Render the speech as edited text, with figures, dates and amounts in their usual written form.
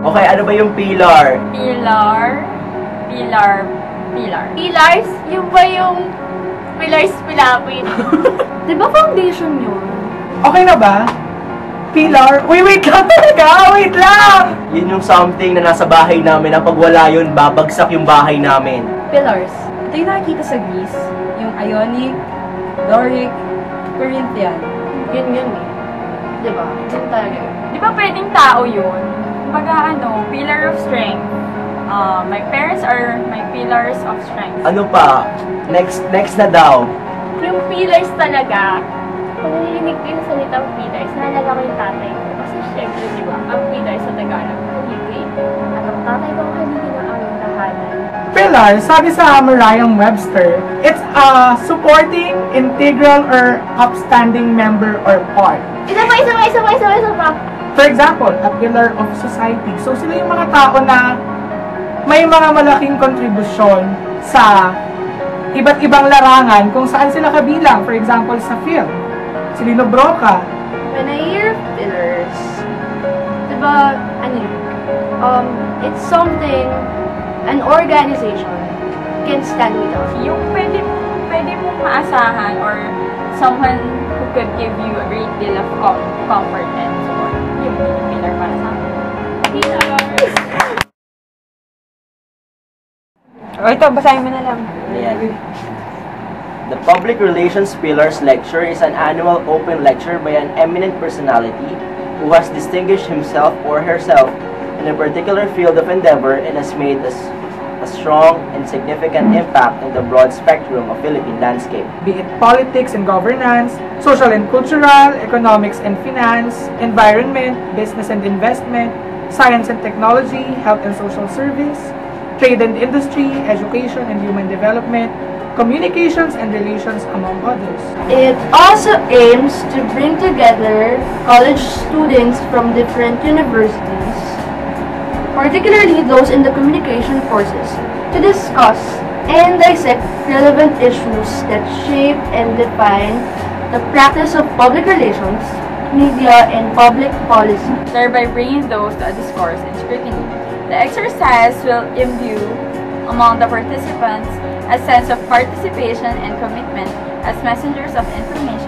Okay, ano ba yung pillar? Pillar. Pillars? Yung ba yung pillars pilapin? Diba foundation yun? Okay na ba? Pillar? Uy, wait lang talaga! Wait lang! Yun yung something na nasa bahay namin na pag wala yun, babagsak yung bahay namin. Pillars. Ito yung nakikita sa Greece. Yung Ionic, Doric, Corinthian. Yun eh. Diba? Yun talaga yun. Di ba pwedeng tao yun? Kumbaga pillar of strength. My parents are my pillars of strength. Ano pa? Next na daw. Yung pillars talaga, kung narinig ko yung salitang pillars, naalala ko yung tatay ko. Kasi syempre, di ba, ang pillars sa Tagalog, haligi. At ang tatay ko ang haligi ng aming tahanan. Pillar, sabi sa Merriam-Webster, it's a supporting, integral, or upstanding member or part. Isa pa. For example, a pillar of society. So sila yung mga tao na may mga malaking kontribusyon sa iba't ibang larangan kung saan sila kabilang. For example, sa film. Si Lino Broca. When I hear pillars, diba, it's something, an organization can stand without. Yung pwede mong maasahan or someone who could give you a great deal of comfort and support. Yung pillar para sa akin. Pillars! O ito, basahin mo na lang. Ayan. The Public Relations Pillars Lecture is an annual open lecture by an eminent personality who has distinguished himself or herself in a particular field of endeavor and has made a strong and significant impact in the broad spectrum of Philippine landscape. Be it politics and governance, social and cultural, economics and finance, environment, business and investment, science and technology, health and social service, trade and industry, education and human development, communications and relations, among others. It also aims to bring together college students from different universities, particularly those in the communication courses, to discuss and dissect relevant issues that shape and define the practice of public relations, media, and public policy. Thereby bringing those to a discourse and scrutiny. The exercise will imbue among the participants a sense of participation and commitment as messengers of information